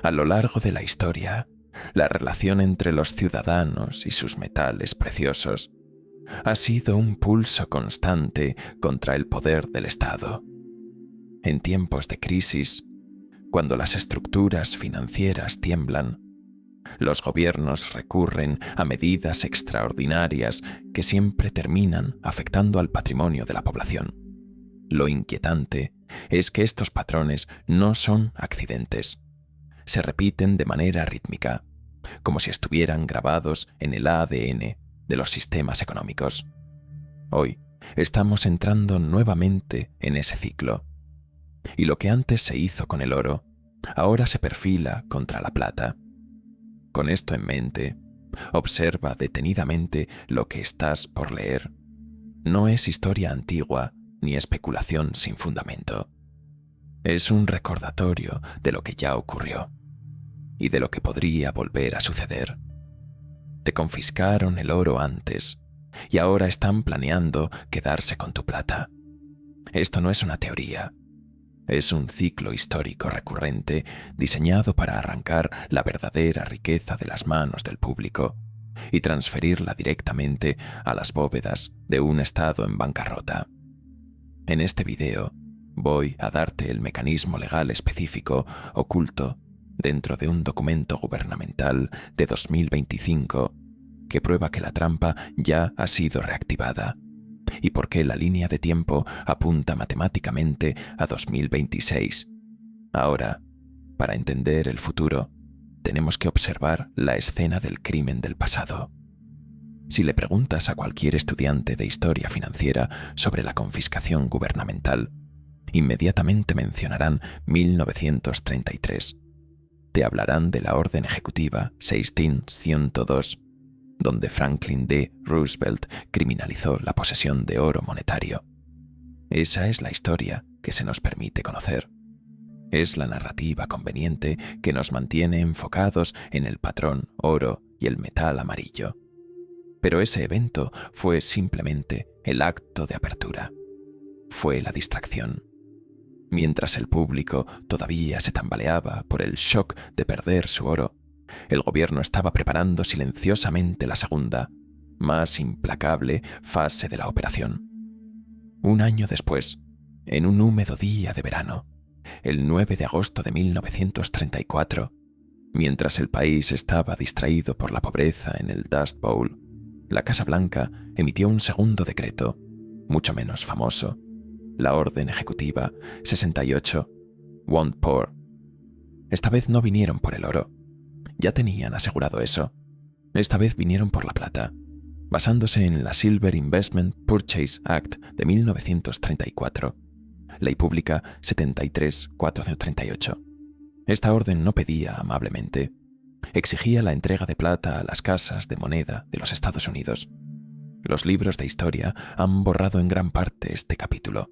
A lo largo de la historia, la relación entre los ciudadanos y sus metales preciosos ha sido un pulso constante contra el poder del Estado. En tiempos de crisis, cuando las estructuras financieras tiemblan, los gobiernos recurren a medidas extraordinarias que siempre terminan afectando al patrimonio de la población. Lo inquietante es que estos patrones no son accidentes. Se repiten de manera rítmica, como si estuvieran grabados en el ADN de los sistemas económicos. Hoy estamos entrando nuevamente en ese ciclo. Y lo que antes se hizo con el oro, ahora se perfila contra la plata. Con esto en mente, observa detenidamente lo que estás por leer. No es historia antigua ni especulación sin fundamento. Es un recordatorio de lo que ya ocurrió y de lo que podría volver a suceder. Te confiscaron el oro antes y ahora están planeando quedarse con tu plata. Esto no es una teoría. Es un ciclo histórico recurrente diseñado para arrancar la verdadera riqueza de las manos del público y transferirla directamente a las bóvedas de un Estado en bancarrota. En este video voy a darte el mecanismo legal específico oculto dentro de un documento gubernamental de 2025 que prueba que la trampa ya ha sido reactivada y por qué la línea de tiempo apunta matemáticamente a 2026. Ahora, para entender el futuro, tenemos que observar la escena del crimen del pasado. Si le preguntas a cualquier estudiante de historia financiera sobre la confiscación gubernamental, inmediatamente mencionarán 1933. Te hablarán de la Orden Ejecutiva 16102, donde Franklin D. Roosevelt criminalizó la posesión de oro monetario. Esa es la historia que se nos permite conocer. Es la narrativa conveniente que nos mantiene enfocados en el patrón oro y el metal amarillo. Pero ese evento fue simplemente el acto de apertura. Fue la distracción. Mientras el público todavía se tambaleaba por el shock de perder su oro, el gobierno estaba preparando silenciosamente la segunda, más implacable fase de la operación. Un año después, en un húmedo día de verano, el 9 de agosto de 1934, mientras el país estaba distraído por la pobreza en el Dust Bowl, la Casa Blanca emitió un segundo decreto, mucho menos famoso, la Orden Ejecutiva 68, Want Poor. Esta vez no vinieron por el oro. Ya tenían asegurado eso. Esta vez vinieron por la plata, basándose en la Silver Investment Purchase Act de 1934, Ley Pública 73-438. Esta orden no pedía amablemente, exigía la entrega de plata a las casas de moneda de los Estados Unidos. Los libros de historia han borrado en gran parte este capítulo.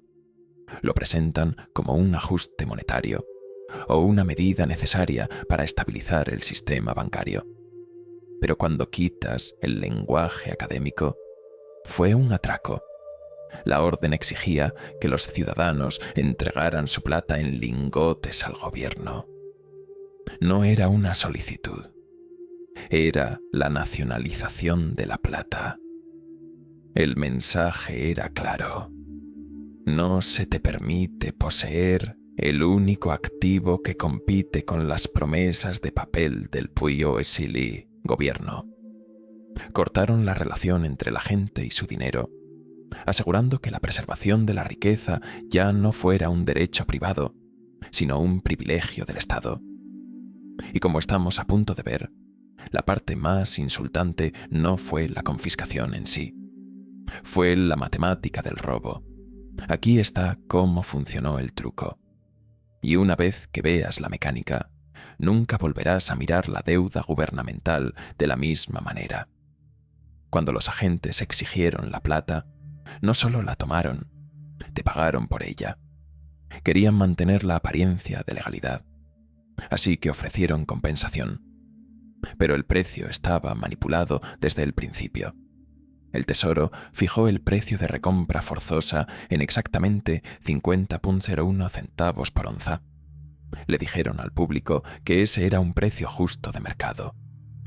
Lo presentan como un ajuste monetario o una medida necesaria para estabilizar el sistema bancario. Pero cuando quitas el lenguaje académico, fue un atraco. La orden exigía que los ciudadanos entregaran su plata en lingotes al gobierno. No era una solicitud, era la nacionalización de la plata. El mensaje era claro. No se te permite poseer el único activo que compite con las promesas de papel del Puyo Exili, gobierno. Cortaron la relación entre la gente y su dinero, asegurando que la preservación de la riqueza ya no fuera un derecho privado, sino un privilegio del Estado. Y como estamos a punto de ver, la parte más insultante no fue la confiscación en sí, fue la matemática del robo. Aquí está cómo funcionó el truco. Y una vez que veas la mecánica, nunca volverás a mirar la deuda gubernamental de la misma manera. Cuando los agentes exigieron la plata, no solo la tomaron, te pagaron por ella. Querían mantener la apariencia de legalidad, así que ofrecieron compensación. Pero el precio estaba manipulado desde el principio. El Tesoro fijó el precio de recompra forzosa en exactamente 50,01 centavos por onza. Le dijeron al público que ese era un precio justo de mercado,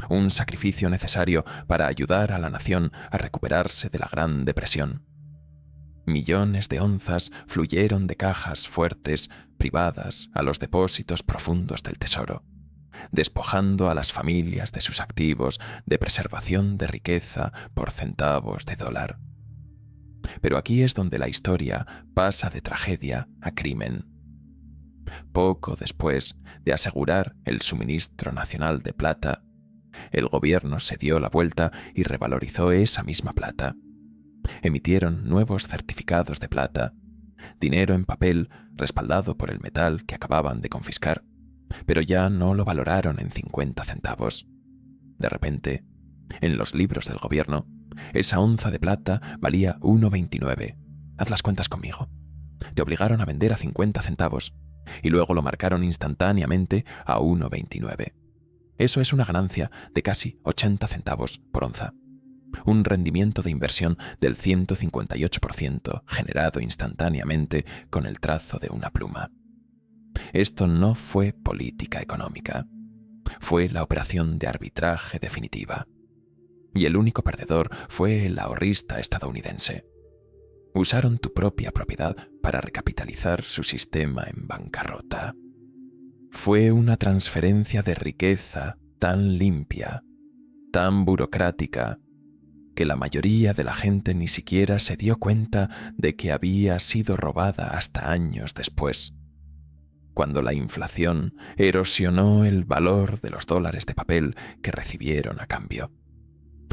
un sacrificio necesario para ayudar a la nación a recuperarse de la Gran Depresión. Millones de onzas fluyeron de cajas fuertes privadas a los depósitos profundos del tesoro, despojando a las familias de sus activos de preservación de riqueza por centavos de dólar. Pero aquí es donde la historia pasa de tragedia a crimen. Poco después de asegurar el suministro nacional de plata, el gobierno se dio la vuelta y revalorizó esa misma plata. Emitieron nuevos certificados de plata, dinero en papel respaldado por el metal que acababan de confiscar, pero ya no lo valoraron en 50 centavos. De repente, en los libros del gobierno, esa onza de plata valía 1,29. Haz las cuentas conmigo. Te obligaron a vender a 50 centavos y luego lo marcaron instantáneamente a 1,29. Eso es una ganancia de casi 80 centavos por onza. Un rendimiento de inversión del 158% generado instantáneamente con el trazo de una pluma. Esto no fue política económica. Fue la operación de arbitraje definitiva. Y el único perdedor fue el ahorrista estadounidense. Usaron tu propia propiedad para recapitalizar su sistema en bancarrota. Fue una transferencia de riqueza tan limpia, tan burocrática, que la mayoría de la gente ni siquiera se dio cuenta de que había sido robada hasta años después, cuando la inflación erosionó el valor de los dólares de papel que recibieron a cambio.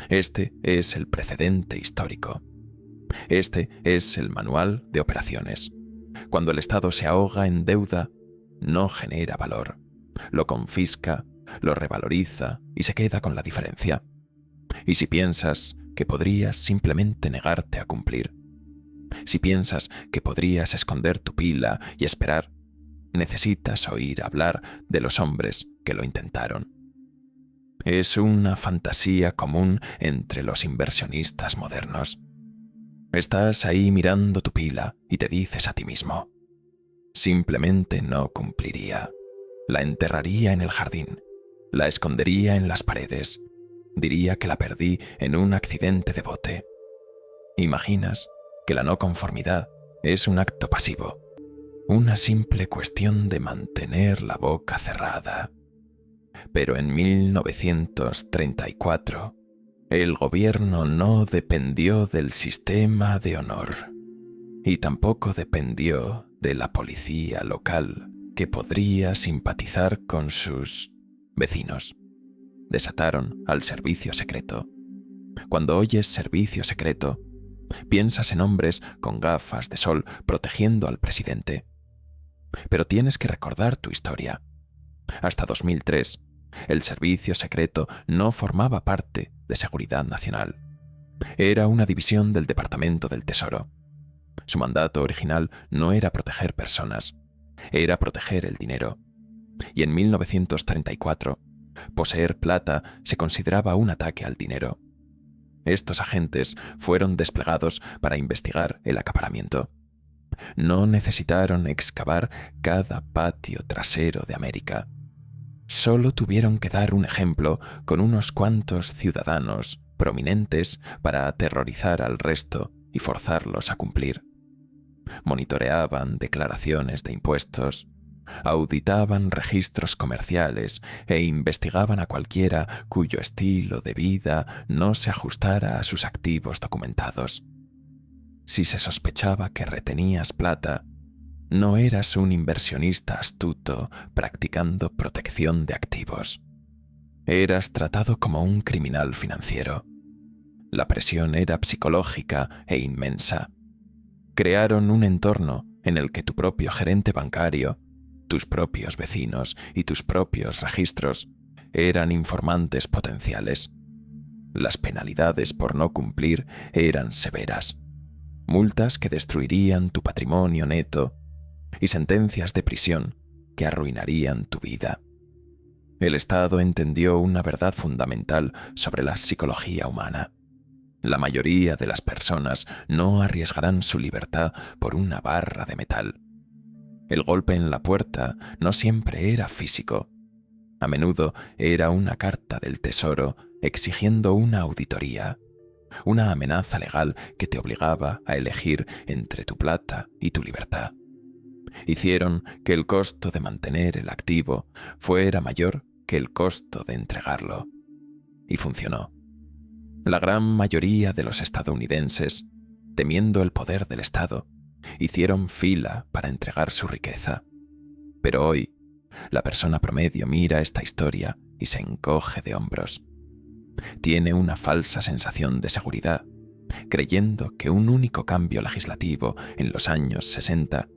Este es el precedente histórico. Este es el manual de operaciones. Cuando el Estado se ahoga en deuda, no genera valor, lo confisca, lo revaloriza y se queda con la diferencia. Y si piensas que podrías simplemente negarte a cumplir, si piensas que podrías esconder tu pila y esperar, necesitas oír hablar de los hombres que lo intentaron. Es una fantasía común entre los inversionistas modernos. Estás ahí mirando tu pila y te dices a ti mismo, simplemente no cumpliría. La enterraría en el jardín, la escondería en las paredes, diría que la perdí en un accidente de bote. Imaginas que la no conformidad es un acto pasivo, una simple cuestión de mantener la boca cerrada. Pero en 1934, el gobierno no dependió del sistema de honor y tampoco dependió de la policía local que podría simpatizar con sus vecinos. Desataron al servicio secreto. Cuando oyes servicio secreto, piensas en hombres con gafas de sol protegiendo al presidente. Pero tienes que recordar tu historia. Hasta 2003, el servicio secreto no formaba parte de Seguridad Nacional. Era una división del Departamento del Tesoro. Su mandato original no era proteger personas, era proteger el dinero. Y en 1934, poseer plata se consideraba un ataque al dinero. Estos agentes fueron desplegados para investigar el acaparamiento. No necesitaron excavar cada patio trasero de América. Solo tuvieron que dar un ejemplo con unos cuantos ciudadanos prominentes para aterrorizar al resto y forzarlos a cumplir. Monitoreaban declaraciones de impuestos, auditaban registros comerciales e investigaban a cualquiera cuyo estilo de vida no se ajustara a sus activos documentados. Si se sospechaba que retenías plata, no eras un inversionista astuto practicando protección de activos. Eras tratado como un criminal financiero. La presión era psicológica e inmensa. Crearon un entorno en el que tu propio gerente bancario, tus propios vecinos y tus propios registros eran informantes potenciales. Las penalidades por no cumplir eran severas. Multas que destruirían tu patrimonio neto y sentencias de prisión que arruinarían tu vida. El Estado entendió una verdad fundamental sobre la psicología humana. La mayoría de las personas no arriesgarán su libertad por una barra de metal. El golpe en la puerta no siempre era físico. A menudo era una carta del tesoro exigiendo una auditoría, una amenaza legal que te obligaba a elegir entre tu plata y tu libertad. Hicieron que el costo de mantener el activo fuera mayor que el costo de entregarlo. Y funcionó. La gran mayoría de los estadounidenses, temiendo el poder del Estado, hicieron fila para entregar su riqueza. Pero hoy, la persona promedio mira esta historia y se encoge de hombros. Tiene una falsa sensación de seguridad, creyendo que un único cambio legislativo en los años 60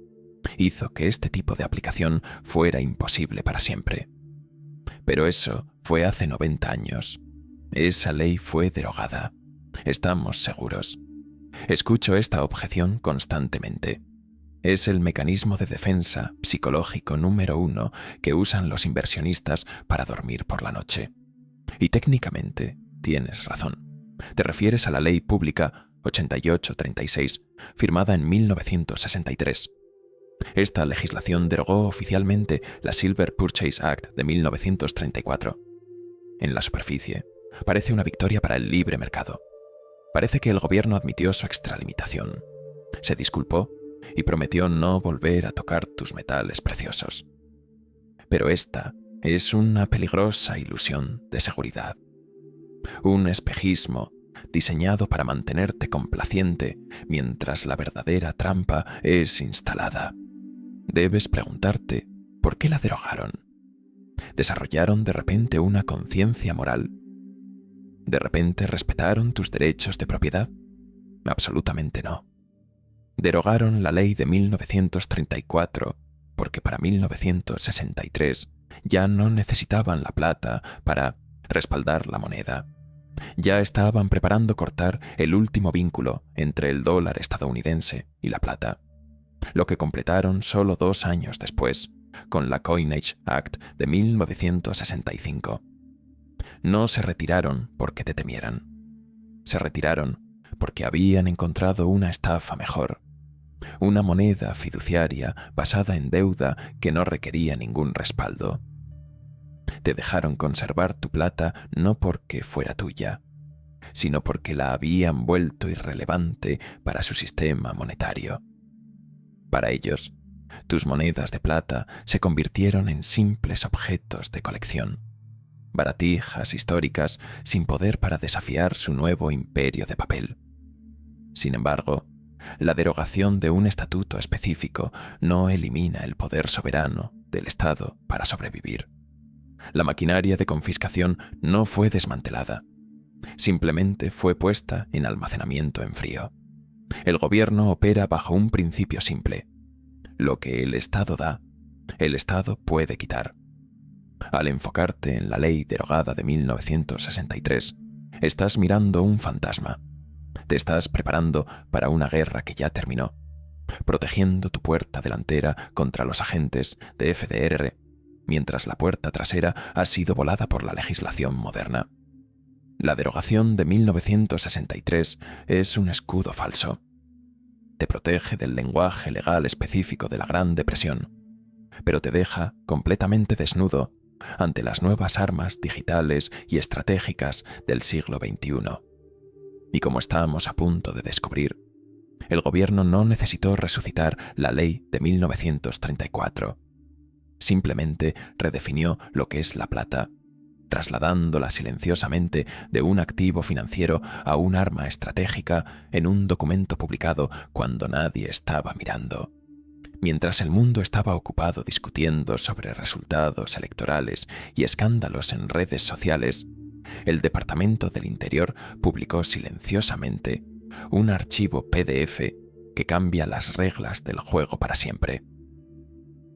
hizo que este tipo de aplicación fuera imposible para siempre. Pero eso fue hace 90 años. Esa ley fue derogada. Estamos seguros. Escucho esta objeción constantemente. Es el mecanismo de defensa psicológico número 1 que usan los inversionistas para dormir por la noche. Y técnicamente tienes razón. Te refieres a la Ley Pública 8836, firmada en 1963. Esta legislación derogó oficialmente la Silver Purchase Act de 1934. En la superficie, parece una victoria para el libre mercado. Parece que el gobierno admitió su extralimitación, se disculpó y prometió no volver a tocar tus metales preciosos. Pero esta es una peligrosa ilusión de seguridad. Un espejismo diseñado para mantenerte complaciente mientras la verdadera trampa es instalada. Debes preguntarte por qué la derogaron. ¿Desarrollaron de repente una conciencia moral? ¿De repente respetaron tus derechos de propiedad? Absolutamente no. Derogaron la ley de 1934 porque para 1963 ya no necesitaban la plata para respaldar la moneda. Ya estaban preparando cortar el último vínculo entre el dólar estadounidense y la plata, lo que completaron solo 2 años después, con la Coinage Act de 1965. No se retiraron porque te temieran. Se retiraron porque habían encontrado una estafa mejor, una moneda fiduciaria basada en deuda que no requería ningún respaldo. Te dejaron conservar tu plata no porque fuera tuya, sino porque la habían vuelto irrelevante para su sistema monetario. Para ellos, tus monedas de plata se convirtieron en simples objetos de colección, baratijas históricas sin poder para desafiar su nuevo imperio de papel. Sin embargo, la derogación de un estatuto específico no elimina el poder soberano del Estado para sobrevivir. La maquinaria de confiscación no fue desmantelada, simplemente fue puesta en almacenamiento en frío. El gobierno opera bajo un principio simple: lo que el Estado da, el Estado puede quitar. Al enfocarte en la ley derogada de 1963, estás mirando un fantasma. Te estás preparando para una guerra que ya terminó, protegiendo tu puerta delantera contra los agentes de FDR, mientras la puerta trasera ha sido volada por la legislación moderna. La derogación de 1963 es un escudo falso. Te protege del lenguaje legal específico de la Gran Depresión, pero te deja completamente desnudo ante las nuevas armas digitales y estratégicas del siglo XXI. Y como estamos a punto de descubrir, el gobierno no necesitó resucitar la ley de 1934. Simplemente redefinió lo que es la plata, trasladándola silenciosamente de un activo financiero a un arma estratégica en un documento publicado cuando nadie estaba mirando. Mientras el mundo estaba ocupado discutiendo sobre resultados electorales y escándalos en redes sociales, el Departamento del Interior publicó silenciosamente un archivo PDF que cambia las reglas del juego para siempre.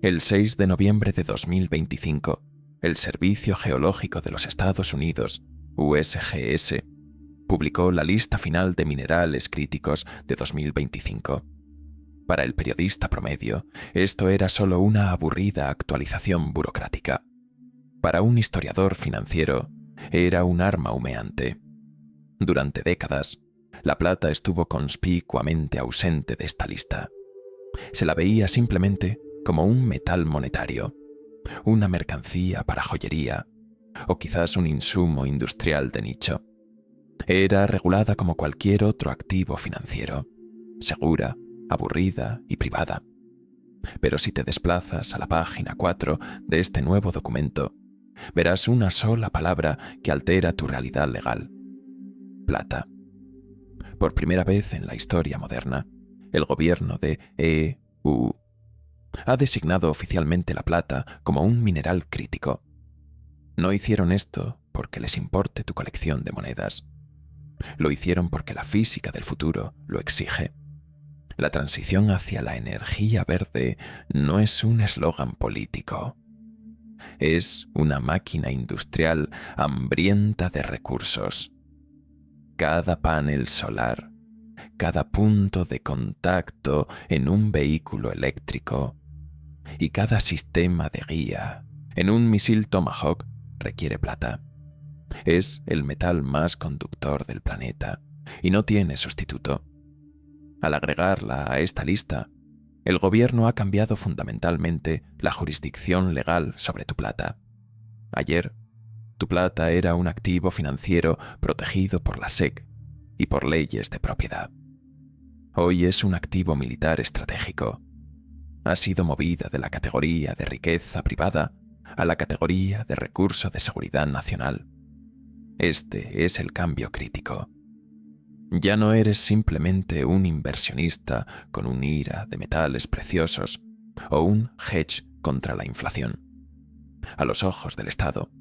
El 6 de noviembre de 2025, el Servicio Geológico de los Estados Unidos, USGS, publicó la lista final de minerales críticos de 2025. Para el periodista promedio, esto era solo una aburrida actualización burocrática. Para un historiador financiero, era un arma humeante. Durante décadas, la plata estuvo conspicuamente ausente de esta lista. Se la veía simplemente como un metal monetario, una mercancía para joyería o quizás un insumo industrial de nicho. Era regulada como cualquier otro activo financiero, segura, aburrida y privada. Pero si te desplazas a la página 4 de este nuevo documento, verás una sola palabra que altera tu realidad legal: plata. Por primera vez en la historia moderna, el gobierno de EU ha designado oficialmente la plata como un mineral crítico. No hicieron esto porque les importe tu colección de monedas. Lo hicieron porque la física del futuro lo exige. La transición hacia la energía verde no es un eslogan político. Es una máquina industrial hambrienta de recursos. Cada panel solar, cada punto de contacto en un vehículo eléctrico y cada sistema de guía en un misil Tomahawk requiere plata. Es el metal más conductor del planeta y no tiene sustituto. Al agregarla a esta lista, el gobierno ha cambiado fundamentalmente la jurisdicción legal sobre tu plata. Ayer, tu plata era un activo financiero protegido por la SEC y por leyes de propiedad. Hoy es un activo militar estratégico. Ha sido movida de la categoría de riqueza privada a la categoría de recurso de seguridad nacional. Este es el cambio crítico. Ya no eres simplemente un inversionista con un IRA de metales preciosos o un hedge contra la inflación. A los ojos del Estado,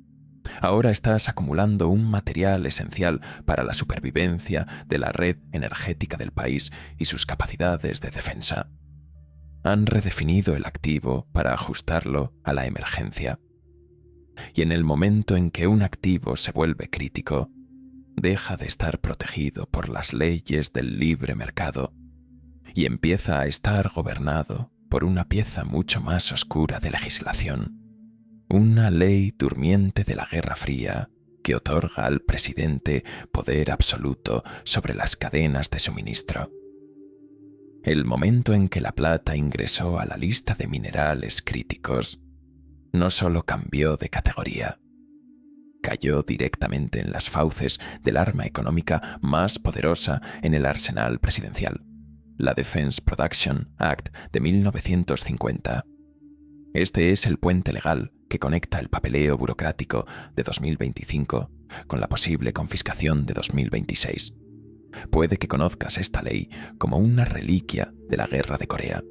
ahora estás acumulando un material esencial para la supervivencia de la red energética del país y sus capacidades de defensa. Han redefinido el activo para ajustarlo a la emergencia. Y en el momento en que un activo se vuelve crítico, deja de estar protegido por las leyes del libre mercado y empieza a estar gobernado por una pieza mucho más oscura de legislación, una ley durmiente de la Guerra Fría que otorga al presidente poder absoluto sobre las cadenas de suministro. El momento en que la plata ingresó a la lista de minerales críticos, no solo cambió de categoría, cayó directamente en las fauces del arma económica más poderosa en el arsenal presidencial, la Defense Production Act de 1950. Este es el puente legal que conecta el papeleo burocrático de 2025 con la posible confiscación de 2026. Puede que conozcas esta ley como una reliquia de la Guerra de Corea,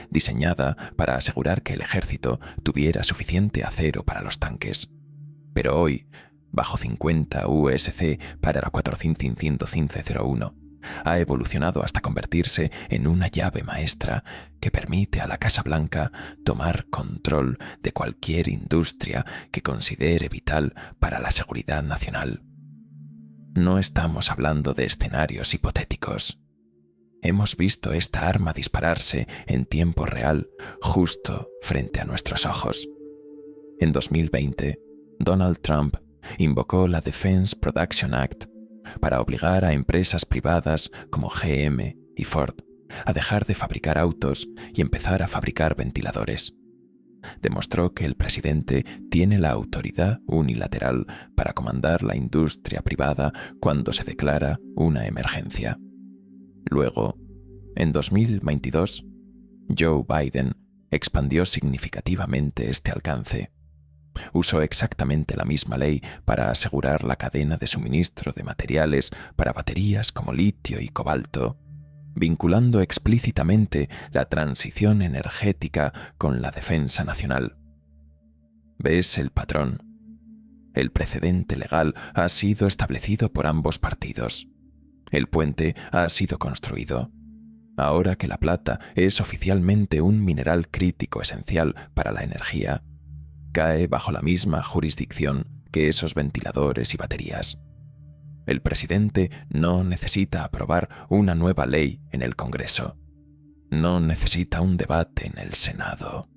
diseñada para asegurar que el ejército tuviera suficiente acero para los tanques. Pero hoy, bajo 50 USC para la 45501, ha evolucionado hasta convertirse en una llave maestra que permite a la Casa Blanca tomar control de cualquier industria que considere vital para la seguridad nacional. No estamos hablando de escenarios hipotéticos. Hemos visto esta arma dispararse en tiempo real justo frente a nuestros ojos. En 2020, Donald Trump invocó la Defense Production Act para obligar a empresas privadas como GM y Ford a dejar de fabricar autos y empezar a fabricar ventiladores. Demostró que el presidente tiene la autoridad unilateral para comandar la industria privada cuando se declara una emergencia. Luego, en 2022, Joe Biden expandió significativamente este alcance. Usó exactamente la misma ley para asegurar la cadena de suministro de materiales para baterías como litio y cobalto, vinculando explícitamente la transición energética con la defensa nacional. ¿Ves el patrón? El precedente legal ha sido establecido por ambos partidos. El puente ha sido construido. Ahora que la plata es oficialmente un mineral crítico esencial para la energía, cae bajo la misma jurisdicción que esos ventiladores y baterías. El presidente no necesita aprobar una nueva ley en el Congreso. No necesita un debate en el Senado.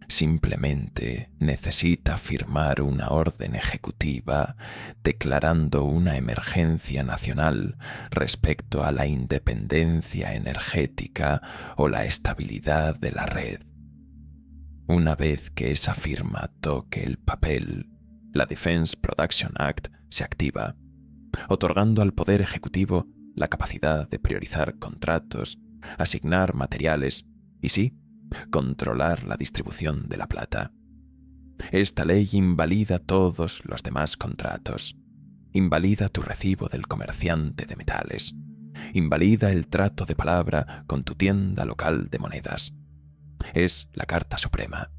Simplemente necesita firmar una orden ejecutiva declarando una emergencia nacional respecto a la independencia energética o la estabilidad de la red. Una vez que esa firma toque el papel, la Defense Production Act se activa, otorgando al Poder Ejecutivo la capacidad de priorizar contratos, asignar materiales y sí, controlar la distribución de la plata. Esta ley invalida todos los demás contratos, invalida tu recibo del comerciante de metales, invalida el trato de palabra con tu tienda local de monedas. Es la Carta Suprema,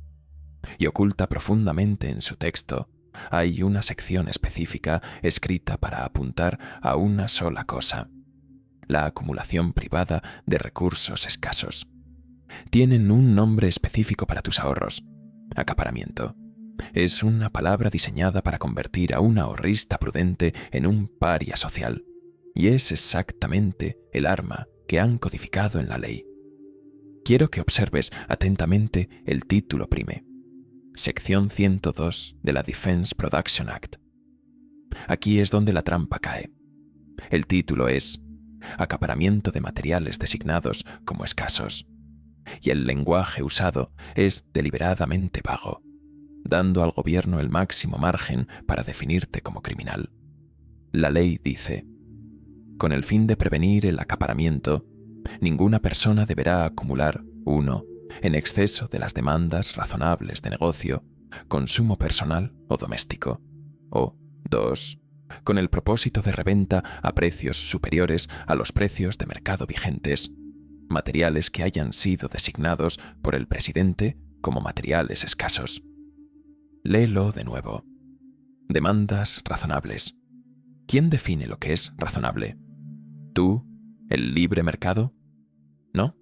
y oculta profundamente en su texto hay una sección específica escrita para apuntar a una sola cosa: la acumulación privada de recursos escasos. Tienen un nombre específico para tus ahorros: acaparamiento. Es una palabra diseñada para convertir a un ahorrista prudente en un paria social, y es exactamente el arma que han codificado en la ley. Quiero que observes atentamente el título prime. Sección 102 de la Defense Production Act. Aquí es donde la trampa cae. El título es acaparamiento de materiales designados como escasos, y el lenguaje usado es deliberadamente vago, dando al gobierno el máximo margen para definirte como criminal. La ley dice: con el fin de prevenir el acaparamiento, ninguna persona deberá acumular 1. En exceso de las demandas razonables de negocio, consumo personal o doméstico, o 2. Con el propósito de reventa a precios superiores a los precios de mercado vigentes, materiales que hayan sido designados por el presidente como materiales escasos. Léelo de nuevo. Demandas razonables. ¿Quién define lo que es razonable? ¿Tú? ¿El libre mercado? No.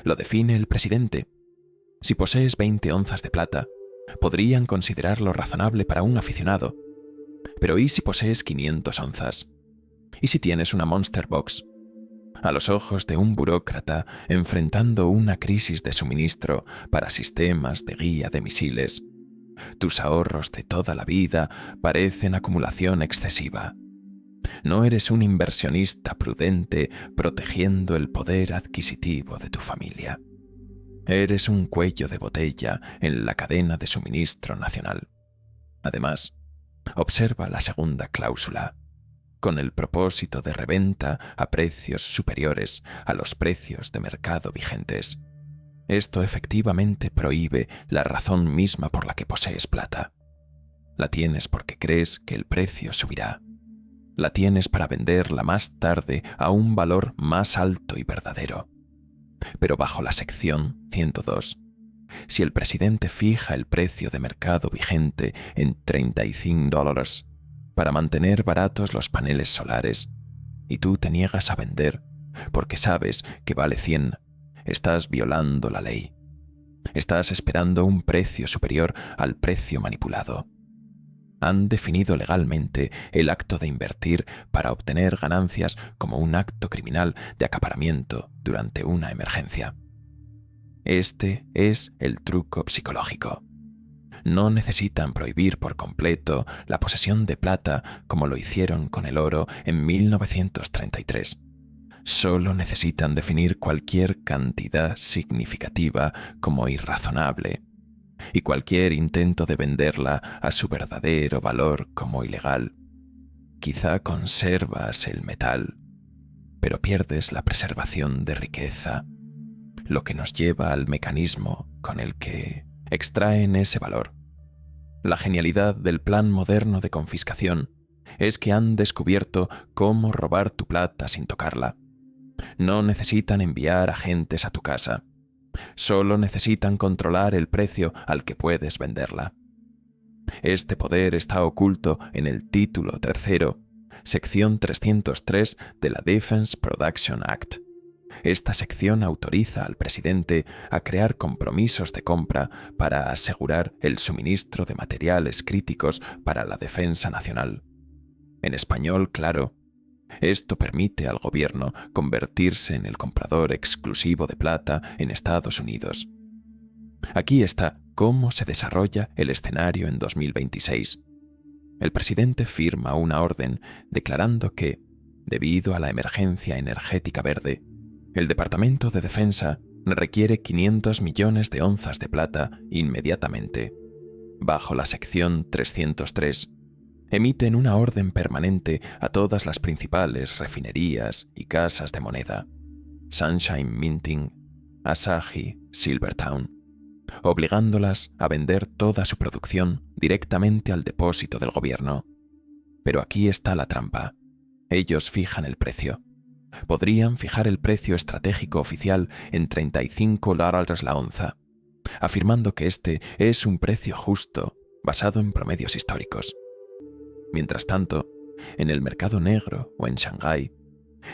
Lo define el presidente. Si posees 20 onzas de plata, podrían considerarlo razonable para un aficionado. Pero ¿y si posees 500 onzas? ¿Y si tienes una Monster Box? A los ojos de un burócrata enfrentando una crisis de suministro para sistemas de guía de misiles, tus ahorros de toda la vida parecen acumulación excesiva. No eres un inversionista prudente protegiendo el poder adquisitivo de tu familia. Eres un cuello de botella en la cadena de suministro nacional. Además, observa la segunda cláusula: con el propósito de reventa a precios superiores a los precios de mercado vigentes. Esto efectivamente prohíbe la razón misma por la que posees plata. La tienes porque crees que el precio subirá. La tienes para venderla más tarde a un valor más alto y verdadero. Pero bajo la sección 102, si el presidente fija el precio de mercado vigente en $35 para mantener baratos los paneles solares, y tú te niegas a vender porque sabes que vale 100, estás violando la ley. Estás esperando un precio superior al precio manipulado. Han definido legalmente el acto de invertir para obtener ganancias como un acto criminal de acaparamiento durante una emergencia. Este es el truco psicológico. No necesitan prohibir por completo la posesión de plata como lo hicieron con el oro en 1933. Solo necesitan definir cualquier cantidad significativa como irrazonable y cualquier intento de venderla a su verdadero valor como ilegal. Quizá conservas el metal, pero pierdes la preservación de riqueza, lo que nos lleva al mecanismo con el que extraen ese valor. La genialidad del plan moderno de confiscación es que han descubierto cómo robar tu plata sin tocarla. No necesitan enviar agentes a tu casa. Solo necesitan controlar el precio al que puedes venderla. Este poder está oculto en el título 3, sección 303 de la Defense Production Act. Esta sección autoriza al presidente a crear compromisos de compra para asegurar el suministro de materiales críticos para la defensa nacional. En español, claro, esto permite al gobierno convertirse en el comprador exclusivo de plata en Estados Unidos. Aquí está cómo se desarrolla el escenario en 2026. El presidente firma una orden declarando que, debido a la emergencia energética verde, el Departamento de Defensa requiere 500 millones de onzas de plata inmediatamente. Bajo la sección 303, emiten una orden permanente a todas las principales refinerías y casas de moneda, Sunshine Minting, Asahi, Silvertown, obligándolas a vender toda su producción directamente al depósito del gobierno. Pero aquí está la trampa. Ellos fijan el precio. Podrían fijar el precio estratégico oficial en $35 la onza, afirmando que este es un precio justo, basado en promedios históricos. Mientras tanto, en el mercado negro o en Shanghái,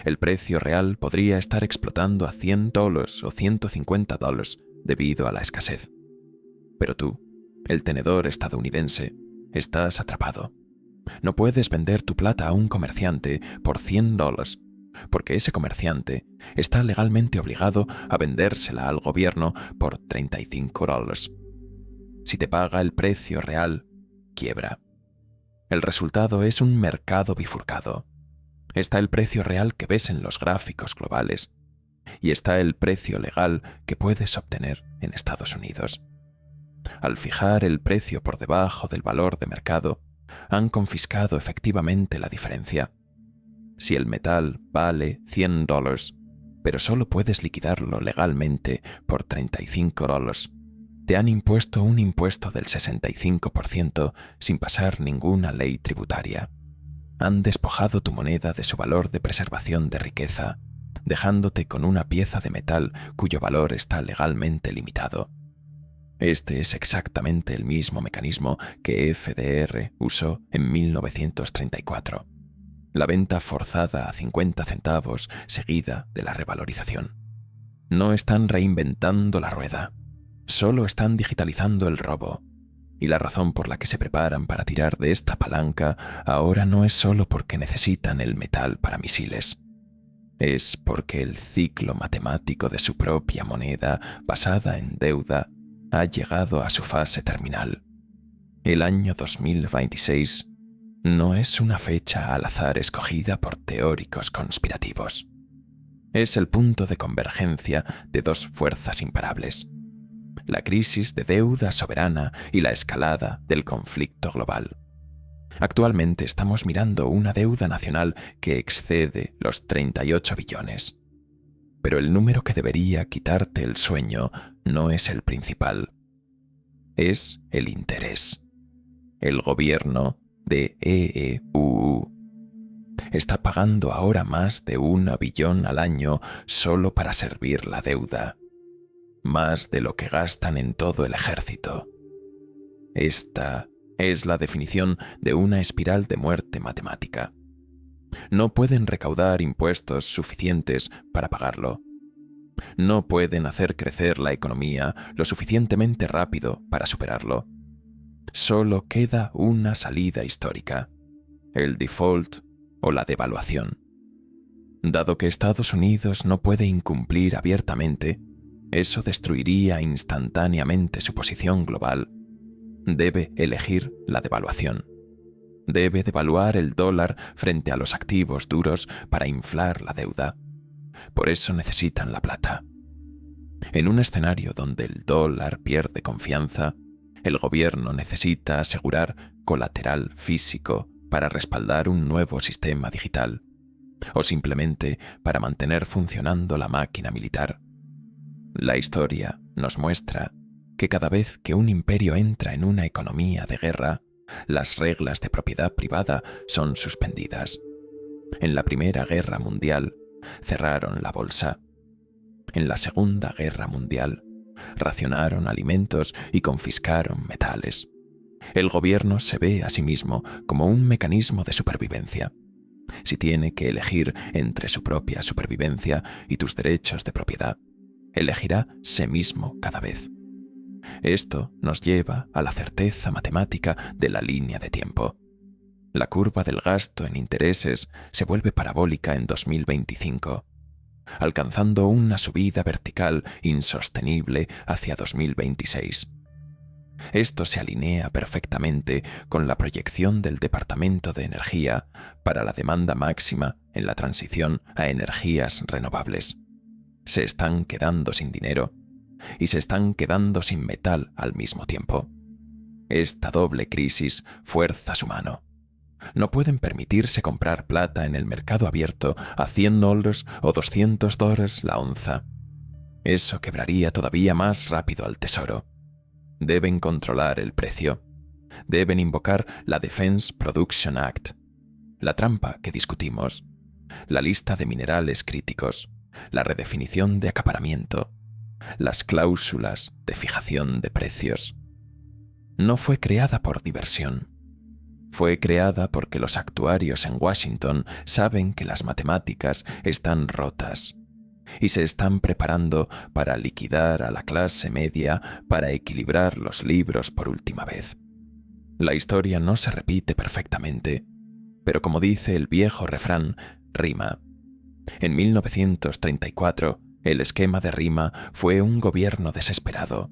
el precio real podría estar explotando a $100 o $150 debido a la escasez. Pero tú, el tenedor estadounidense, estás atrapado. No puedes vender tu plata a un comerciante por $100, porque ese comerciante está legalmente obligado a vendérsela al gobierno por $35. Si te paga el precio real, quiebra. El resultado es un mercado bifurcado. Está el precio real que ves en los gráficos globales y está el precio legal que puedes obtener en Estados Unidos. Al fijar el precio por debajo del valor de mercado, han confiscado efectivamente la diferencia. Si el metal vale $100, pero solo puedes liquidarlo legalmente por $35, te han impuesto un impuesto del 65% sin pasar ninguna ley tributaria. Han despojado tu moneda de su valor de preservación de riqueza, dejándote con una pieza de metal cuyo valor está legalmente limitado. Este es exactamente el mismo mecanismo que FDR usó en 1934. La venta forzada a 50 centavos seguida de la revalorización. No están reinventando la rueda, solo están digitalizando el robo. Y la razón por la que se preparan para tirar de esta palanca ahora no es solo porque necesitan el metal para misiles. Es porque el ciclo matemático de su propia moneda, basada en deuda, ha llegado a su fase terminal. El año 2026 no es una fecha al azar escogida por teóricos conspirativos. Es el punto de convergencia de dos fuerzas imparables: la crisis de deuda soberana y la escalada del conflicto global. Actualmente estamos mirando una deuda nacional que excede los 38 billones. Pero el número que debería quitarte el sueño no es el principal. Es el interés. El gobierno de EEUU está pagando ahora más de $1 billón al año solo para servir la deuda. Más de lo que gastan en todo el ejército. Esta es la definición de una espiral de muerte matemática. No pueden recaudar impuestos suficientes para pagarlo. No pueden hacer crecer la economía lo suficientemente rápido para superarlo. Solo queda una salida histórica: el default o la devaluación. Dado que Estados Unidos no puede incumplir abiertamente, eso destruiría instantáneamente su posición global. Debe elegir la devaluación. Debe devaluar el dólar frente a los activos duros para inflar la deuda. Por eso necesitan la plata. En un escenario donde el dólar pierde confianza, el gobierno necesita asegurar colateral físico para respaldar un nuevo sistema digital, o simplemente para mantener funcionando la máquina militar. La historia nos muestra que cada vez que un imperio entra en una economía de guerra, las reglas de propiedad privada son suspendidas. En la Primera Guerra Mundial, cerraron la bolsa. En la Segunda Guerra Mundial, racionaron alimentos y confiscaron metales. El gobierno se ve a sí mismo como un mecanismo de supervivencia. Si tiene que elegir entre su propia supervivencia y tus derechos de propiedad, elegirá sí mismo cada vez. Esto nos lleva a la certeza matemática de la línea de tiempo. La curva del gasto en intereses se vuelve parabólica en 2025, alcanzando una subida vertical insostenible hacia 2026. Esto se alinea perfectamente con la proyección del Departamento de Energía para la demanda máxima en la transición a energías renovables. se están quedando sin dinero y se están quedando sin metal al mismo tiempo. Esta doble crisis fuerza su mano. No pueden permitirse comprar plata en el mercado abierto a $100 o $200 la onza. Eso quebraría todavía más rápido al tesoro. Deben controlar el precio. Deben invocar la Defense Production Act, la trampa que discutimos, la lista de minerales críticos, la redefinición de acaparamiento, las cláusulas de fijación de precios. No fue creada por diversión. Fue creada porque los actuarios en Washington saben que las matemáticas están rotas y se están preparando para liquidar a la clase media para equilibrar los libros por última vez. La historia no se repite perfectamente, pero como dice el viejo refrán, rima. En 1934, el esquema de rima fue un gobierno desesperado,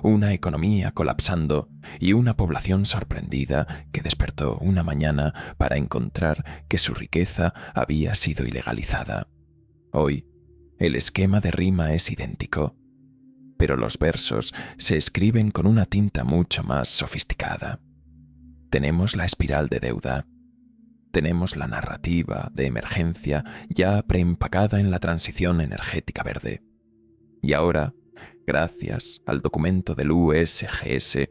una economía colapsando y una población sorprendida que despertó una mañana para encontrar que su riqueza había sido ilegalizada. Hoy, el esquema de rima es idéntico, pero los versos se escriben con una tinta mucho más sofisticada. Tenemos la espiral de deuda. Tenemos la narrativa de emergencia ya preempacada en la transición energética verde. Y ahora, gracias al documento del USGS,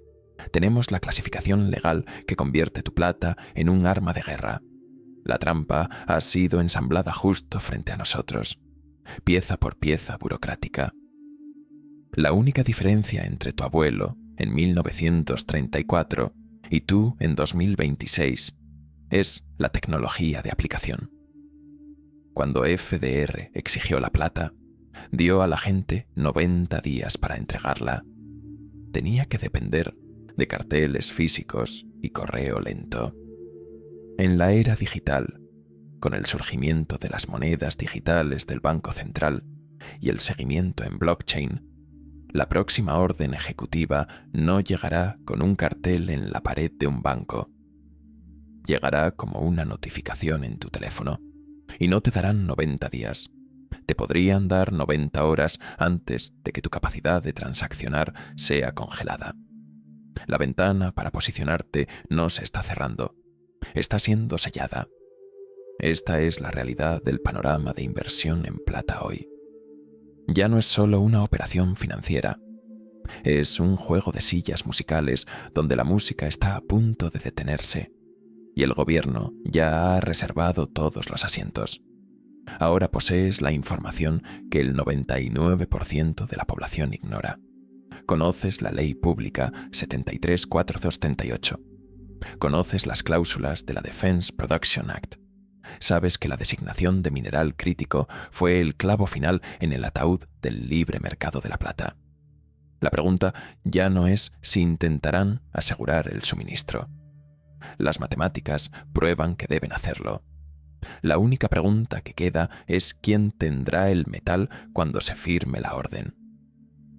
tenemos la clasificación legal que convierte tu plata en un arma de guerra. La trampa ha sido ensamblada justo frente a nosotros, pieza por pieza burocrática. La única diferencia entre tu abuelo en 1934 y tú en 2026 es la tecnología de aplicación. Cuando FDR exigió la plata, dio a la gente 90 días para entregarla. Tenía que depender de carteles físicos y correo lento. En la era digital, con el surgimiento de las monedas digitales del Banco Central y el seguimiento en blockchain, la próxima orden ejecutiva no llegará con un cartel en la pared de un banco. Llegará como una notificación en tu teléfono y no te darán 90 días. Te podrían dar 90 horas antes de que tu capacidad de transaccionar sea congelada. La ventana para posicionarte no se está cerrando, está siendo sellada. Esta es la realidad del panorama de inversión en plata hoy. Ya no es solo una operación financiera, es un juego de sillas musicales donde la música está a punto de detenerse y el gobierno ya ha reservado todos los asientos. Ahora posees la información que el 99% de la población ignora. Conoces la ley pública 73.478. Conoces las cláusulas de la Defense Production Act. Sabes que la designación de mineral crítico fue el clavo final en el ataúd del libre mercado de la plata. La pregunta ya no es si intentarán asegurar el suministro. Las matemáticas prueban que deben hacerlo. La única pregunta que queda es quién tendrá el metal cuando se firme la orden.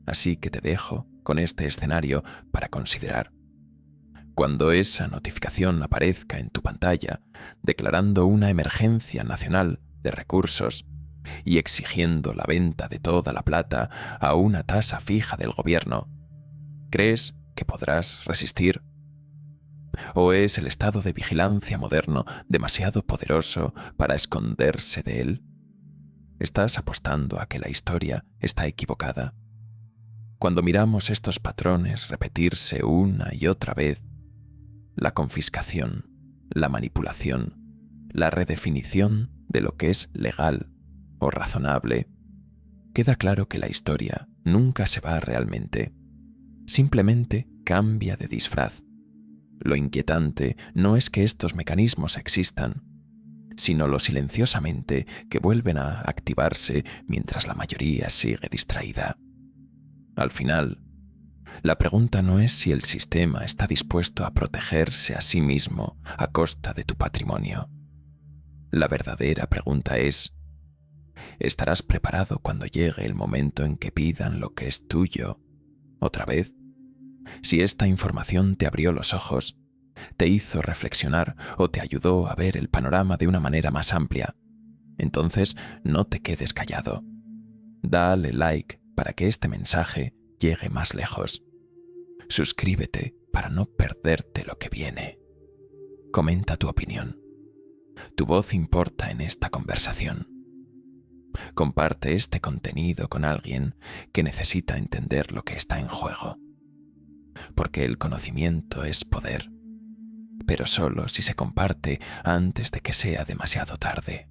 Así que te dejo con este escenario para considerar. Cuando esa notificación aparezca en tu pantalla, declarando una emergencia nacional de recursos y exigiendo la venta de toda la plata a una tasa fija del gobierno, ¿crees que podrás resistir? ¿O es el estado de vigilancia moderno demasiado poderoso para esconderse de él? ¿Estás apostando a que la historia está equivocada? Cuando miramos estos patrones repetirse una y otra vez, la confiscación, la manipulación, la redefinición de lo que es legal o razonable, queda claro que la historia nunca se va realmente, simplemente cambia de disfraz. Lo inquietante no es que estos mecanismos existan, sino lo silenciosamente que vuelven a activarse mientras la mayoría sigue distraída. Al final, la pregunta no es si el sistema está dispuesto a protegerse a sí mismo a costa de tu patrimonio. La verdadera pregunta es, ¿estarás preparado cuando llegue el momento en que pidan lo que es tuyo otra vez? Si esta información te abrió los ojos, te hizo reflexionar o te ayudó a ver el panorama de una manera más amplia, entonces no te quedes callado. Dale like para que este mensaje llegue más lejos. Suscríbete para no perderte lo que viene. Comenta tu opinión. Tu voz importa en esta conversación. Comparte este contenido con alguien que necesita entender lo que está en juego. Porque el conocimiento es poder, pero solo si se comparte antes de que sea demasiado tarde.